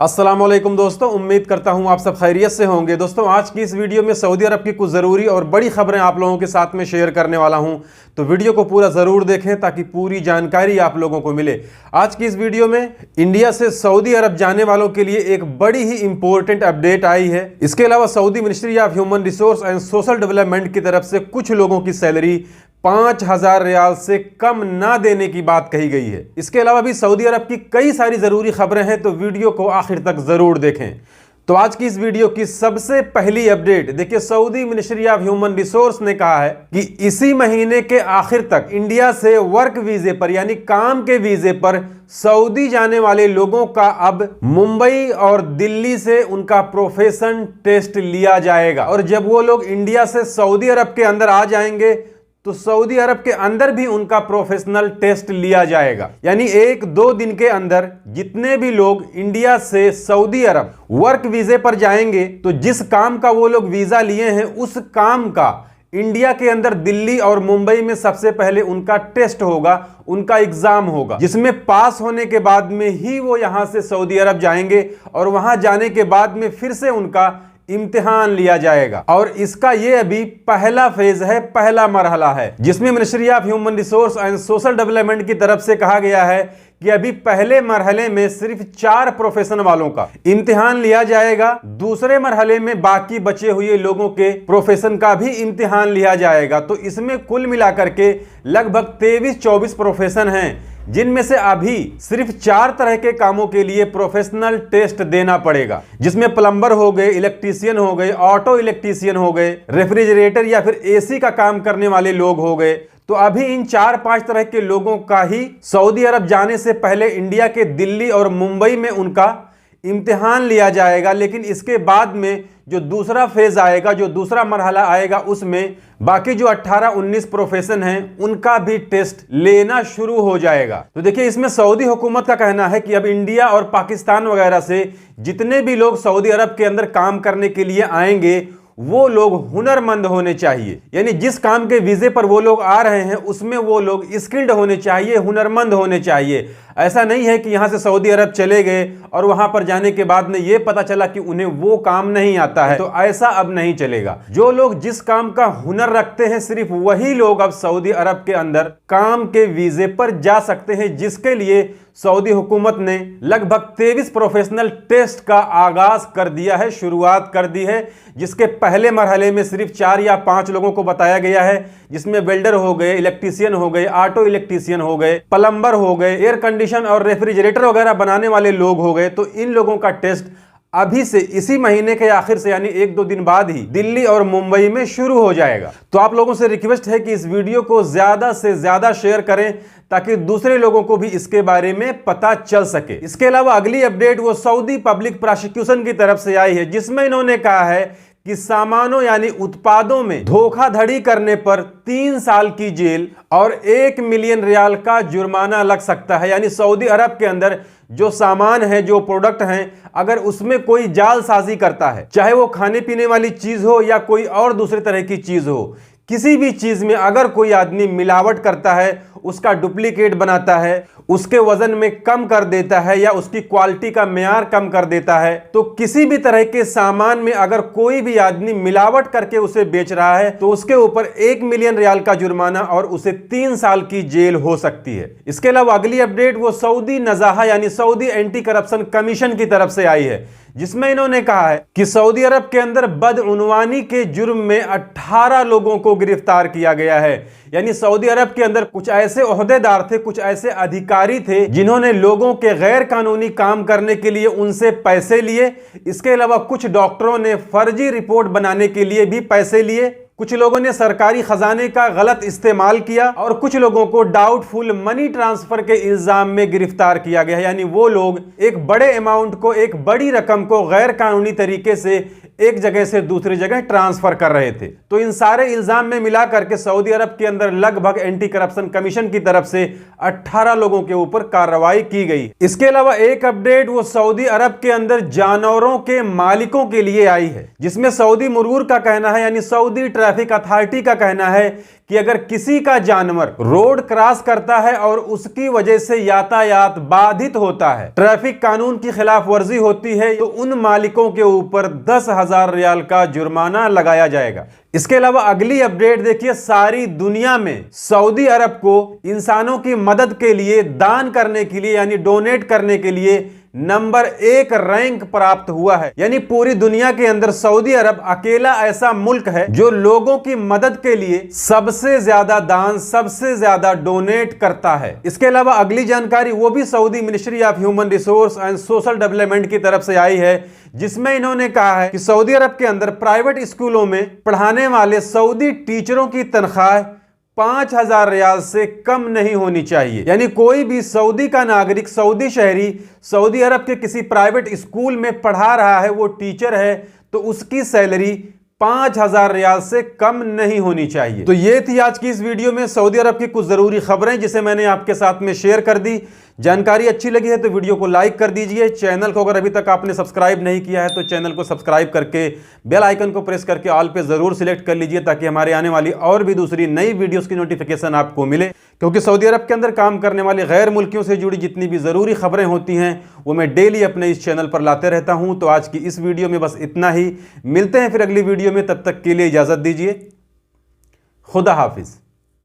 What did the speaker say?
अस्सलामुअलैकुम दोस्तों, उम्मीद करता हूं आप सब खैरियत से होंगे। दोस्तों, आज की इस वीडियो में सऊदी अरब की कुछ ज़रूरी और बड़ी खबरें आप लोगों के साथ में शेयर करने वाला हूं, तो वीडियो को पूरा ज़रूर देखें ताकि पूरी जानकारी आप लोगों को मिले। आज की इस वीडियो में इंडिया से सऊदी अरब जाने वालों के लिए एक बड़ी ही इंपॉर्टेंट अपडेट आई है। इसके अलावा Saudi ministry of human resource and social development की तरफ से कुछ लोगों की सैलरी 5,000 रियाल से कम ना देने की बात कही गई है। इसके अलावा भी सऊदी अरब की कई सारी ज़रूरी खबरें हैं, तो वीडियो को आखिर तक ज़रूर देखें। तो आज की इस वीडियो की सबसे पहली अपडेट देखिए, Saudi ministry of human resource ने कहा है कि इसी महीने के आखिर तक इंडिया से वर्क वीजे पर यानी काम के वीजे पर सऊदी जाने वाले लोगों का अब मुंबई और दिल्ली से उनका प्रोफेशन टेस्ट लिया जाएगा। और जब वो लोग इंडिया से सऊदी अरब के अंदर आ जाएंगे तो सऊदी अरब के अंदर भी उनका प्रोफेशनल टेस्ट लिया जाएगा। यानी 1-2 दिन के अंदर जितने भी लोग इंडिया से सऊदी अरब वर्क वीजे पर जाएंगे, तो जिस काम का वो लोग वीजा लिए हैं उस काम का इंडिया के अंदर दिल्ली और मुंबई में सबसे पहले उनका टेस्ट होगा, उनका एग्जाम होगा, जिसमें पास होने के बाद में ही वो यहां से सऊदी अरब जाएंगे और वहां जाने के बाद में फिर से उनका इम्तिहान लिया जाएगा। और इसका ये अभी पहला फेज है, पहला मरहला है, जिसमें ministry of human resource and social development की तरफ से कहा गया है कि अभी पहले मरहले में सिर्फ 4 प्रोफेशन वालों का इम्तिहान लिया जाएगा। दूसरे मरहले में बाकी बचे हुए लोगों के प्रोफेशन का भी इम्तिहान लिया जाएगा। तो इसमें कुल मिलाकर के लगभग 23-24 प्रोफेशन हैं, जिनमें से अभी सिर्फ 4 तरह के कामों के लिए प्रोफेशनल टेस्ट देना पड़ेगा, जिसमें प्लम्बर हो गए, इलेक्ट्रीशियन हो गए, ऑटो इलेक्ट्रीशियन हो गए, रेफ्रिजरेटर या फिर एसी का काम करने वाले लोग हो गए। तो अभी इन 4-5 तरह के लोगों का ही सऊदी अरब जाने से पहले इंडिया के दिल्ली और मुंबई में उनका इम्तिहान लिया जाएगा। लेकिन इसके बाद में जो दूसरा फेज आएगा, जो दूसरा मरहला आएगा, उसमें बाकी जो 18-19 प्रोफेशन हैं उनका भी टेस्ट लेना शुरू हो जाएगा। तो देखिए, इसमें सऊदी हुकूमत का कहना है कि अब इंडिया और पाकिस्तान वगैरह से जितने भी लोग सऊदी अरब के अंदर काम करने के लिए आएंगे वो लोग हुनरमंद होने चाहिए। यानी जिस काम के वीजे पर वो लोग आ रहे हैं उसमें वो लोग स्किल्ड होने चाहिए, हुनरमंद होने चाहिए। ऐसा नहीं है कि यहां से सऊदी अरब चले गए और वहां पर जाने के बाद में ये पता चला कि उन्हें वो काम नहीं आता है। तो ऐसा अब नहीं चलेगा। जो लोग जिस काम का हुनर रखते हैं सिर्फ वही लोग अब सऊदी अरब के अंदर काम के वीजे पर जा सकते हैं, जिसके लिए सऊदी हुकूमत ने लगभग 23 प्रोफेशनल टेस्ट का आगाज कर दिया है, शुरुआत कर दी है, जिसके पहले मरहले में सिर्फ 4 या 5 लोगों को बताया गया है, जिसमें वेल्डर हो गए, इलेक्ट्रीशियन हो गए, ऑटो इलेक्ट्रीशियन हो गए, प्लम्बर हो गए, एयर कंडीशन और रेफ्रिजरेटर वगैरह बनाने वाले लोग हो गए। तो इन लोगों का टेस्ट अभी से इसी महीने के आखिर से यानी 1-2 दिन बाद ही दिल्ली और मुंबई में शुरू हो जाएगा। तो आप लोगों से रिक्वेस्ट है कि इस वीडियो को ज्यादा से ज्यादा शेयर करें ताकि दूसरे लोगों को भी इसके बारे में पता चल सके। इसके अलावा अगली अपडेट वो सऊदी पब्लिक प्रोसिक्यूशन की तरफ से आई है, जिसमें इन्होंने कहा है कि सामानों यानी उत्पादों में धोखाधड़ी करने पर 3 साल की जेल और 1 मिलियन रियाल का जुर्माना लग सकता है। यानी सऊदी अरब के अंदर जो सामान है, जो प्रोडक्ट हैं, अगर उसमें कोई जालसाजी करता है, चाहे वो खाने पीने वाली चीज हो या कोई और दूसरे तरह की चीज हो, किसी भी चीज में अगर कोई आदमी मिलावट करता है, उसका डुप्लीकेट बनाता है, उसके वजन में कम कर देता है या उसकी क्वालिटी का मेयार कम कर देता है, तो किसी भी तरह के सामान में अगर कोई भी आदमी मिलावट करके उसे बेच रहा है तो उसके ऊपर 1 मिलियन रियाल का जुर्माना और उसे 3 साल की जेल हो सकती है। इसके अलावा अगली अपडेट वो सऊदी नज़ाहा यानी सऊदी एंटी करप्शन कमीशन की तरफ से आई है, जिसमें इन्होंने कहा है कि सऊदी अरब के अंदर बदउनवानी के जुर्म में 18 लोगों को गिरफ्तार किया गया है। यानी सऊदी अरब के अंदर कुछ ऐसे ओहदेदार थे, कुछ ऐसे अधिकारी थे जिन्होंने लोगों के गैर कानूनी काम करने के लिए उनसे पैसे लिए। इसके अलावा कुछ डॉक्टरों ने फर्जी रिपोर्ट बनाने के लिए भी पैसे लिए, कुछ लोगों ने सरकारी खजाने का गलत इस्तेमाल किया और कुछ लोगों को डाउटफुल मनी ट्रांसफर के इल्जाम में गिरफ्तार किया गया। यानी वो लोग एक बड़े अमाउंट को, एक बड़ी रकम को गैर कानूनी तरीके से एक जगह से दूसरी जगह ट्रांसफर कर रहे थे। तो इन सारे इल्जाम में मिला करके सऊदी अरब के अंदर लगभग एंटी करप्शन कमीशन की तरफ से 18 लोगों के ऊपर कार्रवाई की गई। इसके अलावा एक अपडेट वो सऊदी अरब के अंदर जानवरों के मालिकों के लिए आई है, जिसमें सऊदी मुर्गूर का कहना है यानी सऊदी ट्रैफिक अथॉरिटी का कहना है कि अगर किसी का जानवर रोड क्रॉस करता है और उसकी वजह से यातायात बाधित होता है, ट्रैफिक कानून की खिलाफ वर्जी होती है, तो उन मालिकों के ऊपर 10,000 रियाल का जुर्माना लगाया जाएगा। इसके अलावा अगली अपडेट देखिए, सारी दुनिया में सऊदी अरब को इंसानों की मदद के लिए, दान करने के लिए यानी डोनेट करने के लिए नंबर 1 रैंक प्राप्त हुआ है। यानी पूरी दुनिया के अंदर सऊदी अरब अकेला ऐसा मुल्क है जो लोगों की मदद के लिए सबसे ज्यादा दान, सबसे ज्यादा डोनेट करता है। इसके अलावा अगली जानकारी वो भी Saudi ministry of human resource and social development की तरफ से आई है, जिसमें इन्होंने कहा है कि सऊदी अरब के अंदर प्राइवेट स्कूलों में पढ़ाने वाले सऊदी टीचरों की तनख्वाह 5,000 रियाल से कम नहीं होनी चाहिए। यानी कोई भी सऊदी का नागरिक, सऊदी शहरी सऊदी अरब के किसी प्राइवेट स्कूल में पढ़ा रहा है, वो टीचर है, तो उसकी सैलरी 5,000 रियाल से कम नहीं होनी चाहिए। तो ये थी आज की इस वीडियो में सऊदी अरब की कुछ जरूरी खबरें जिसे मैंने आपके साथ में शेयर कर दी। जानकारी अच्छी लगी है तो वीडियो को लाइक कर दीजिए। चैनल को अगर अभी तक आपने सब्सक्राइब नहीं किया है तो चैनल को सब्सक्राइब करके बेल आइकन को प्रेस करके ऑल पे जरूर सिलेक्ट कर लीजिए, ताकि हमारे आने वाली और भी दूसरी नई वीडियोस की नोटिफिकेशन आपको मिले। क्योंकि सऊदी अरब के अंदर काम करने वाले गैर मुल्कियों से जुड़ी जितनी भी ज़रूरी खबरें होती हैं वो मैं डेली अपने इस चैनल पर लाते रहता हूं। तो आज की इस वीडियो में बस इतना ही। मिलते हैं फिर अगली वीडियो में, तब तक के लिए इजाज़त दीजिए। खुदा हाफिज़।